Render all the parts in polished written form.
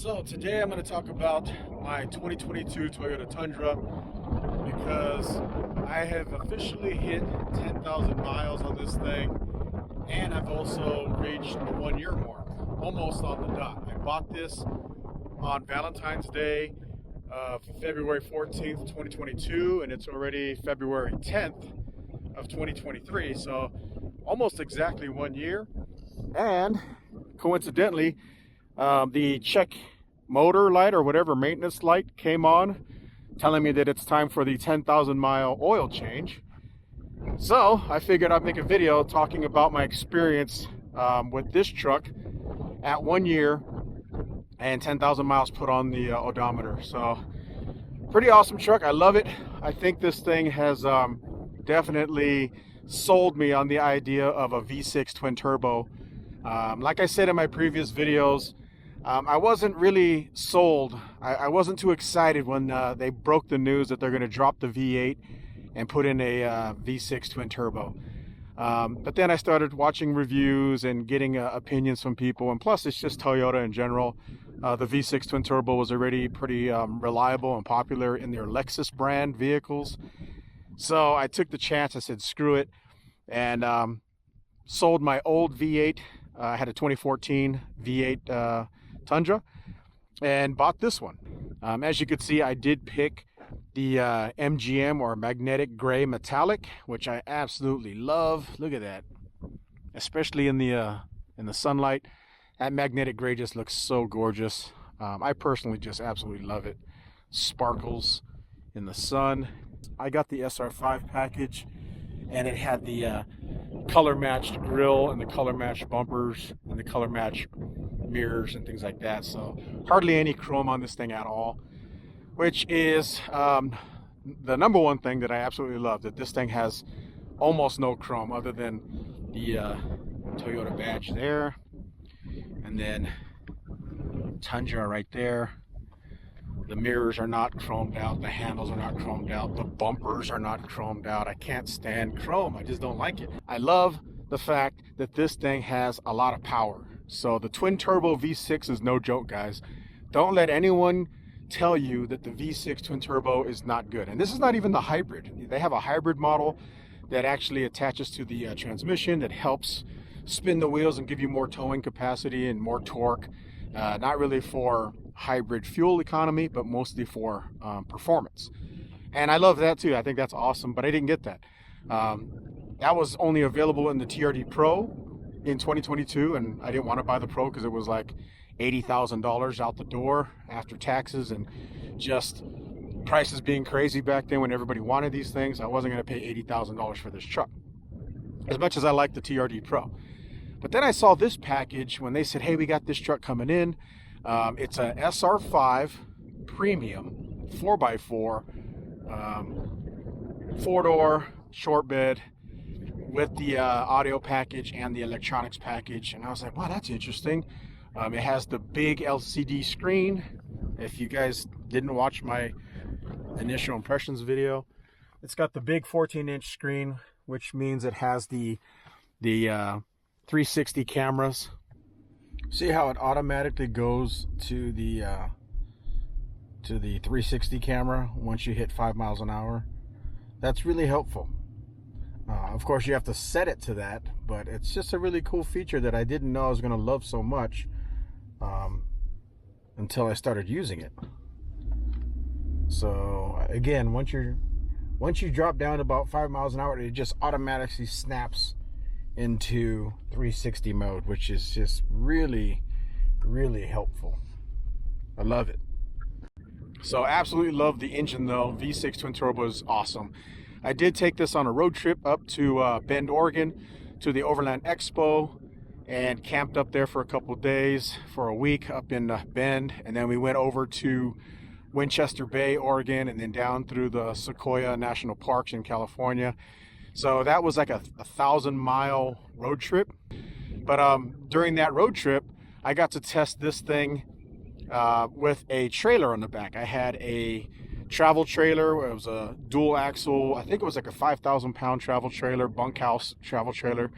So today I'm going to talk about my 2022 Toyota Tundra because I have officially hit 10,000 miles on this thing, and I've also reached the 1 year mark, almost on the dot. I bought this on Valentine's Day of February 14th, 2022, and it's already February 10th of 2023, so almost exactly 1 year. And coincidentally, the check motor light or whatever maintenance light came on, telling me that it's time for the 10,000 mile oil change. So I figured I'd make a video talking about my experience with this truck at 1 year and 10,000 miles put on the odometer. So pretty awesome truck. I love it. I think this thing has definitely sold me on the idea of a V6 twin turbo. Like I said in my previous videos, I wasn't really sold. I wasn't too excited when they broke the news that they're going to drop the V8 and put in a V6 twin turbo. But then I started watching reviews and getting opinions from people, and plus it's just Toyota in general. The V6 twin turbo was already pretty reliable and popular in their Lexus brand vehicles. So I took the chance. I said screw it, and sold my old V8. I had a 2014 V8 Tundra and bought this one. As you could see, I did pick the MGM or magnetic gray metallic, which I absolutely love. Look at that, especially in the sunlight. That magnetic gray just looks so gorgeous. I personally just absolutely love it. Sparkles in the sun. I got the SR5 package, and it had the color matched grille and the color matched bumpers and the color matched mirrors and things like that. So hardly any chrome on this thing at all, which is the number one thing that I absolutely love, that this thing has almost no chrome other than the Toyota badge there, and then Tundra right there. The mirrors are not chromed out, the handles are not chromed out, the bumpers are not chromed out. I can't stand chrome. I just don't like it. I love the fact that this thing has a lot of power. So the twin turbo V6 is no joke, guys. Don't let anyone tell you that the V6 twin turbo is not good. And this is not even the hybrid. They have a hybrid model that actually attaches to the transmission that helps spin the wheels and give you more towing capacity and more torque. Not really for hybrid fuel economy, but mostly for performance. And I love that too. I think that's awesome, but I didn't get that. That was only available in the TRD Pro in 2022, and I didn't want to buy the Pro because it was like $80,000 out the door after taxes, and just prices being crazy back then when everybody wanted these things. I wasn't going to pay $80,000 for this truck, as much as I like the TRD Pro. But then I saw this package when they said, hey, we got this truck coming in. It's a SR5 premium 4x4 four-door short bed with the audio package and the electronics package. And I was like, wow, that's interesting. It has the big LCD screen. If you guys didn't watch my initial impressions video, it's got the big 14-inch screen, which means it has the 360 cameras. See how it automatically goes to the 360 camera once you hit 5 miles an hour? That's really helpful. Of course, you have to set it to that, but it's just a really cool feature that I didn't know I was going to love so much until I started using it. So again, once you drop down to about 5 miles an hour, it just automatically snaps into 360 mode, which is just really, really helpful. I love it. So absolutely love the engine though. V6 twin turbo is awesome. I did take this on a road trip up to Bend, Oregon, to the Overland Expo, and camped up there for a couple of days, for a week up in Bend, and then we went over to Winchester Bay, Oregon, and then down through the Sequoia National Parks in California. So that was like a 1,000-mile road trip. But during that road trip, I got to test this thing with a trailer on the back. I had a travel trailer. It was a dual axle. I think it was like a 5,000-pound travel trailer, bunkhouse travel trailer.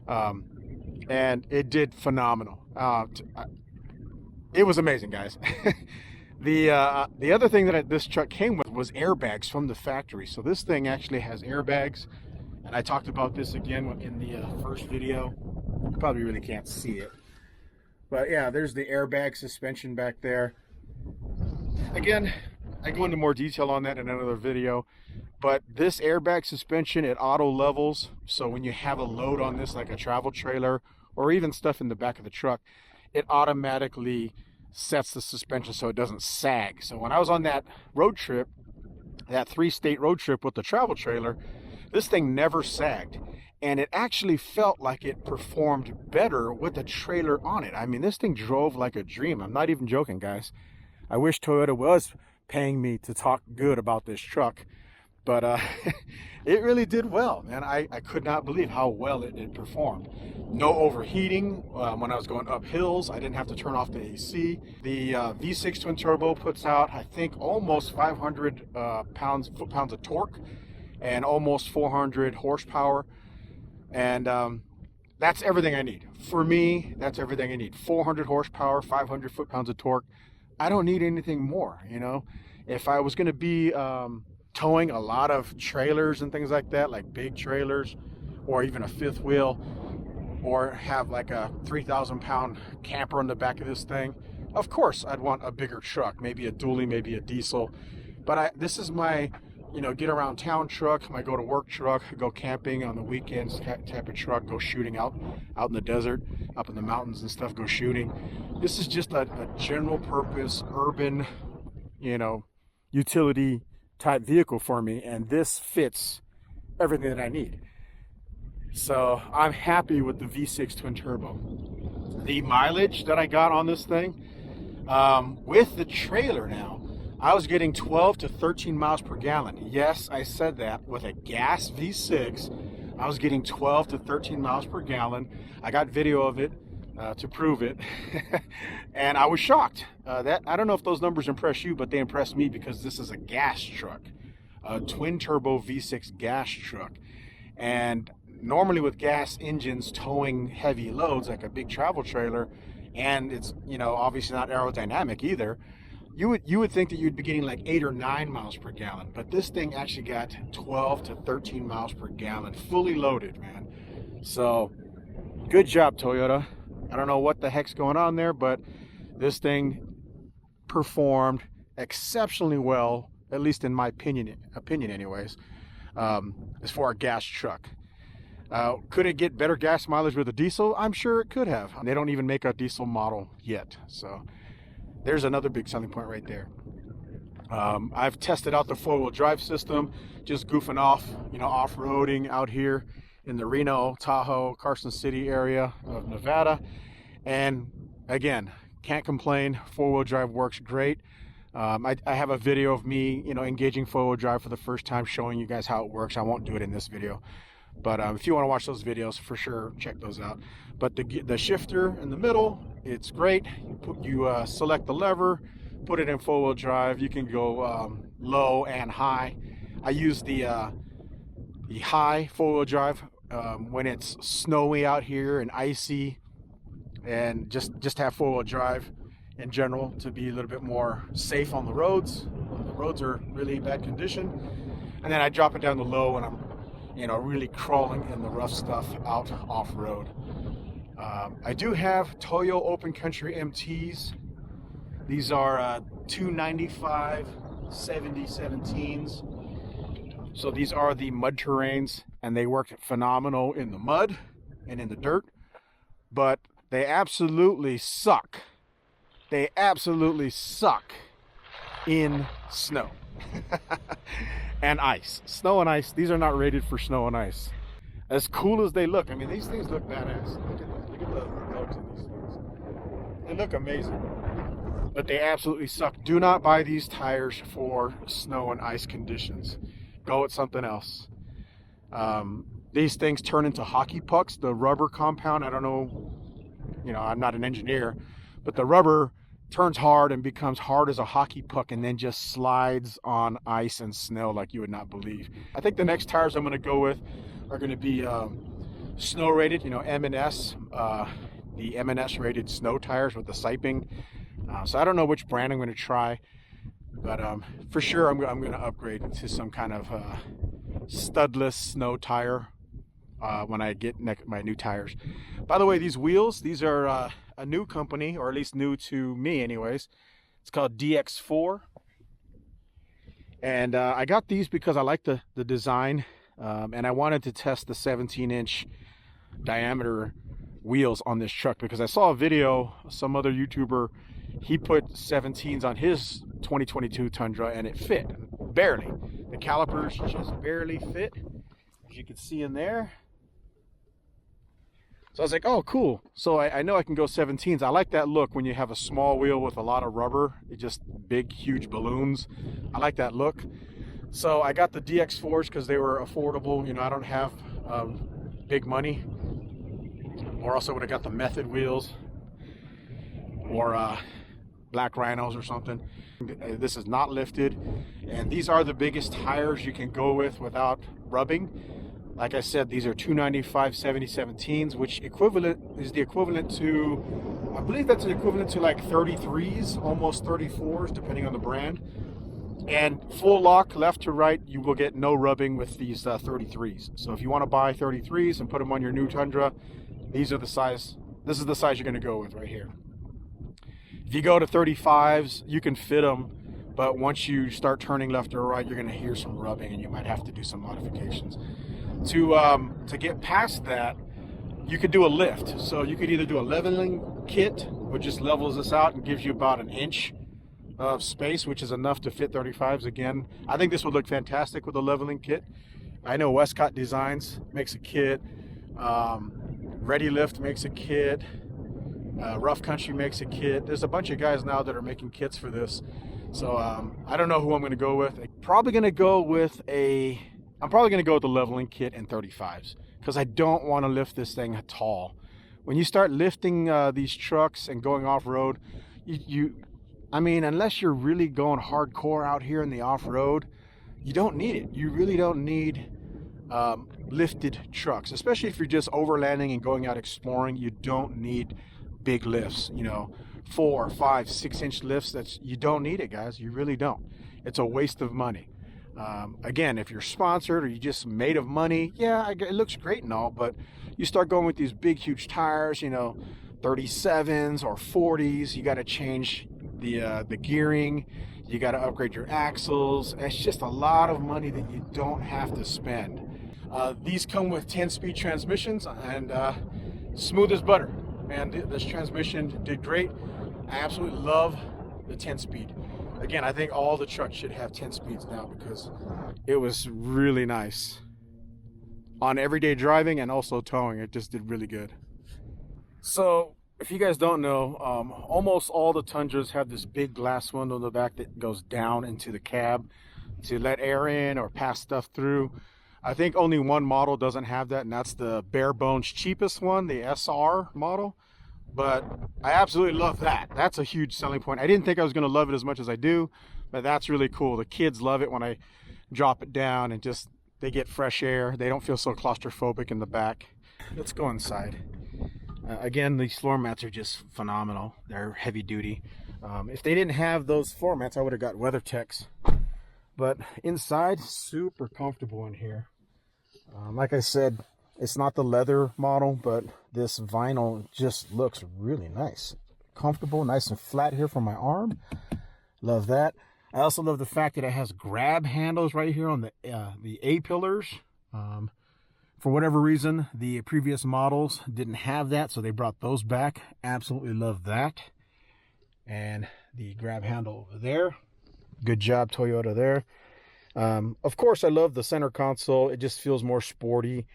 And it did phenomenal. It was amazing, guys. The other thing that this truck came with was airbags from the factory. So this thing actually has airbags, and I talked about this again in the first video. You probably really can't see it, but yeah, there's the airbag suspension back there. Again, I go into more detail on that in another video, but this airbag suspension, it auto levels. So when you have a load on this, like a travel trailer or even stuff in the back of the truck, it automatically sets the suspension so it doesn't sag. So when I was on that road trip, that 3-state road trip with the travel trailer, this thing never sagged, and it actually felt like it performed better with the trailer on it. I mean, this thing drove like a dream. I'm not even joking, guys. I wish Toyota was paying me to talk good about this truck, but it really did well, man. I could not believe how well it performed. No overheating when I was going up hills. I didn't have to turn off the AC. The V6 twin turbo puts out, I think, almost 500 foot-pounds of torque and almost 400 horsepower. And that's everything I need. For me, that's everything I need. 400 horsepower, 500 foot-pounds of torque. I don't need anything more, you know. If I was going to be towing a lot of trailers and things like that, like big trailers or even a fifth wheel, or have like a 3,000-pound camper on the back of this thing, of course I'd want a bigger truck, maybe a dually, maybe a diesel. But this is my, you know, get around town truck, my go to work truck, go camping on the weekends type of truck, go shooting out in the desert, up in the mountains and stuff, go shooting. This is just a general purpose urban, you know, utility type vehicle for me, and this fits everything that I need. So I'm happy with the V6 twin turbo. The mileage that I got on this thing, with the trailer now, I was getting 12 to 13 miles per gallon. Yes, I said that. With a gas V6, I was getting 12 to 13 miles per gallon. I got video of it to prove it. And I was shocked. I don't know if those numbers impress you, but they impressed me because this is a gas truck, a twin turbo V6 gas truck. And normally with gas engines towing heavy loads like a big travel trailer, and it's, you know, obviously not aerodynamic either, you would think that you'd be getting like 8 or 9 miles per gallon, but this thing actually got 12 to 13 miles per gallon, fully loaded, man. So good job, Toyota. I don't know what the heck's going on there, but this thing performed exceptionally well, at least in my opinion anyways, as for a gas truck. Could it get better gas mileage with a diesel? I'm sure it could have. They don't even make a diesel model yet. So there's another big selling point right there. I've tested out the 4-wheel drive system, just goofing off, you know, off-roading out here in the Reno, Tahoe, Carson City area of Nevada. And again, can't complain. 4-wheel drive works great. I have a video of me, you know, engaging 4-wheel drive for the first time, showing you guys how it works. I won't do it in this video. But if you want to watch those videos, for sure, check those out. But the shifter in the middle, it's great. You select the lever, put it in 4-wheel drive. You can go low and high. I use the high 4-wheel drive when it's snowy out here and icy, and just have 4-wheel drive in general to be a little bit more safe on the roads. The roads are really in bad condition. And then I drop it down to low when I'm, you know, really crawling in the rough stuff out off-road. I do have Toyo Open Country MTs. These are 295 7017s. So these are the mud terrains, and they work phenomenal in the mud and in the dirt, but they absolutely suck. They absolutely suck in snow. And ice. Snow and ice, these are not rated for snow and ice. As cool as they look, I mean, these things look badass. Look at the lugs in these things. They look amazing. But they absolutely suck. Do not buy these tires for snow and ice conditions. Go with something else. These things turn into hockey pucks. The rubber compound, I don't know, you know, I'm not an engineer, but the rubber turns hard and becomes hard as a hockey puck, and then just slides on ice and snow like you would not believe. I think the next tires I'm going to go with are going to be snow rated, you know, M&S, the M&S rated snow tires with the siping. So I don't know which brand I'm going to try, but for sure I'm going to upgrade to some kind of studless snow tire when I get my new tires. By the way, these wheels, these are a new company, or at least new to me anyways. It's called DX4. And I got these because I like the design, and I wanted to test the 17-inch diameter wheels on this truck because I saw a video, some other YouTuber, he put 17s on his 2022 Tundra and it fit, barely. The calipers just barely fit, as you can see in there. So I was like, oh, cool. So I know I can go 17s. I like that look when you have a small wheel with a lot of rubber. It's just big, huge balloons. I like that look. So I got the DX4s because they were affordable. You know, I don't have big money. Or else I would have got the Method wheels. Or Black Rhinos or something. This is not lifted. And these are the biggest tires you can go with without rubbing. Like I said, these are 295 7017s, which is the equivalent to, I believe that's the equivalent to like 33s, almost 34s, depending on the brand. And full lock, left to right, you will get no rubbing with these 33s. So if you want to buy 33s and put them on your new Tundra, these are the size. This is the size you're going to go with right here. If you go to 35s, you can fit them, but once you start turning left or right, you're going to hear some rubbing, and you might have to do some modifications. To get past that, you could do a lift. So you could either do a leveling kit, which just levels this out and gives you about an inch of space, which is enough to fit 35s. Again, I think this would look fantastic with a leveling kit. I know Westcott Designs makes a kit. Ready Lift makes a kit. Rough Country makes a kit. There's a bunch of guys now that are making kits for this. So I don't know who I'm going to go with. I'm probably going to go with the leveling kit and 35s because I don't want to lift this thing tall. When you start lifting these trucks and going off-road, I mean, unless you're really going hardcore out here in the off-road, you don't need it. You really don't need lifted trucks, especially if you're just overlanding and going out exploring. You don't need big lifts, you know, 4, 5, 6-inch lifts. You don't need it, guys. You really don't. It's a waste of money. Again, if you're sponsored or you just made of money, yeah, it looks great and all, but you start going with these big, huge tires, you know, 37s or 40s, you got to change the gearing, you got to upgrade your axles. It's just a lot of money that you don't have to spend. These come with 10-speed transmissions and smooth as butter. Man, this transmission did great. I absolutely love the 10-speed. Again, I think all the trucks should have 10 speeds now because it was really nice on everyday driving and also towing. It just did really good. So if you guys don't know, almost all the Tundras have this big glass window in the back that goes down into the cab to let air in or pass stuff through. I think only one model doesn't have that, and that's the bare bones cheapest one, the SR model. But I absolutely love that. That's a huge selling point. I didn't think I was going to love it as much as I do, but that's really cool. The kids love it when I drop it down and just they get fresh air. They don't feel so claustrophobic in the back. Let's go inside. Again, these floor mats are just phenomenal. They're heavy duty. If they didn't have those floor mats, I would have got WeatherTechs. But inside, super comfortable in here. Like I said, it's not the leather model, but this vinyl just looks really nice. Comfortable, nice and flat here for my arm. Love that. I also love the fact that it has grab handles right here on the A-pillars. For whatever reason, the previous models didn't have that, so they brought those back. Absolutely love that. And the grab handle over there. Good job, Toyota there. Of course, I love the center console. It just feels more sporty.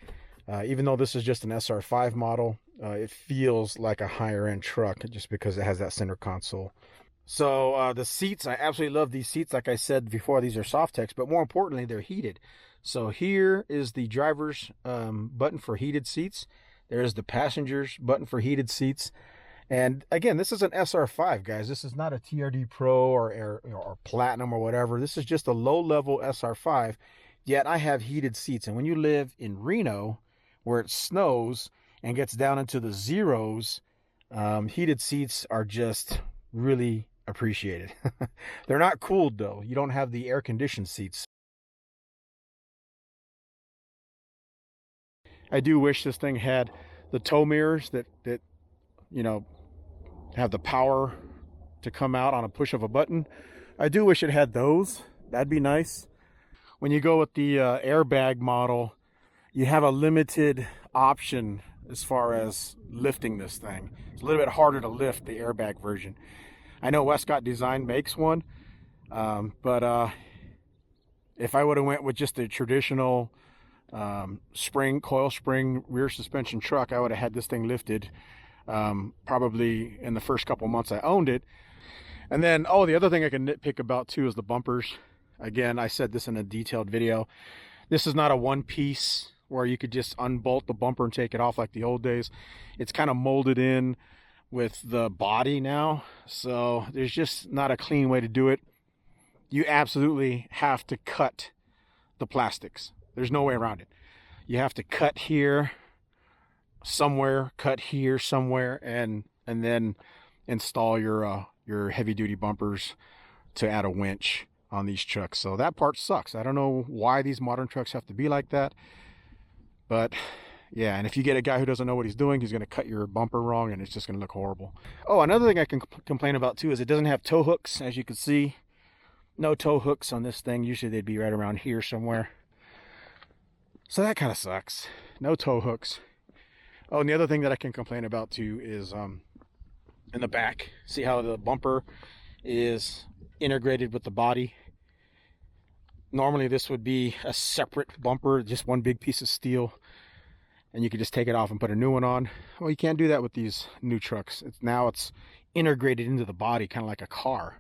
Even though this is just an SR5 model, it feels like a higher end truck just because it has that center console. So the seats, I absolutely love these seats. Like I said before, these are Softex, but more importantly, they're heated. So here is the driver's button for heated seats. There's the passenger's button for heated seats. And again, this is an SR5, guys. This is not a TRD Pro or Platinum or whatever. This is just a low-level SR5, yet I have heated seats. And when you live in Reno, where it snows and gets down into the zeros, heated seats are just really appreciated. They're not cooled though. You don't have the air conditioned seats. I do wish this thing had the tow mirrors that you know, have the power to come out on a push of a button. I do wish it had those. That'd be nice. When you go with the airbag model, you have a limited option as far as lifting this thing. It's a little bit harder to lift the airbag version. I know Westcott Design makes one, but if I would have went with just the traditional coil spring rear suspension truck, I would have had this thing lifted probably in the first couple months I owned it. And then, oh, the other thing I can nitpick about too is the bumpers. Again, I said this in a detailed video. This is not a one piece where you could just unbolt the bumper and take it off like the old days. It's kind of molded in with the body now, so there's just not a clean way to do it. You absolutely have to cut the plastics. There's no way around it. You have to cut here somewhere, cut here somewhere, and then install your heavy duty bumpers to add a winch on these trucks. So that part sucks. I don't know why these modern trucks have to be like that, but yeah. And if you get a guy who doesn't know what he's doing, he's going to cut your bumper wrong and it's just going to look horrible. Oh, another thing I can complain about too is it doesn't have tow hooks. As you can see, no tow hooks on this thing. Usually they'd be right around here somewhere. So that kind of sucks. No tow hooks. Oh, and the other thing that I can complain about too is in the back. See how the bumper is integrated with the body? Normally this would be a separate bumper, just one big piece of steel, and you could just take it off and put a new one on. Well, you can't do that with these new trucks. Now it's integrated into the body, kind of like a car.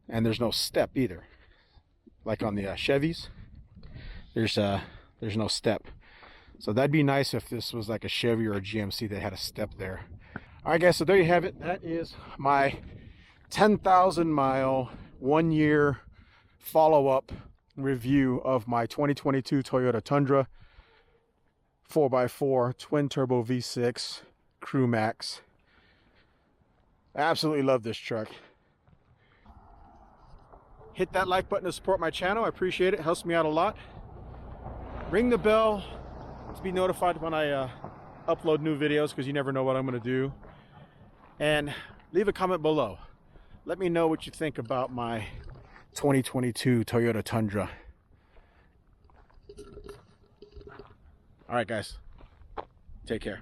And there's no step either. Like on the Chevys, there's no step. So that'd be nice if this was like a Chevy or a GMC that had a step there. All right, guys, so there you have it. That is my 10,000 mile, 1 year follow-up review of my 2022 Toyota Tundra 4x4 twin turbo V6 Crew Max. I absolutely love this truck. Hit that like button to support my channel. I appreciate it. It helps me out a lot. Ring the bell to be notified when I upload new videos, because you never know what I'm going to do. And leave a comment below. Let me know what you think about my 2022 Toyota Tundra. All right, guys. Take care.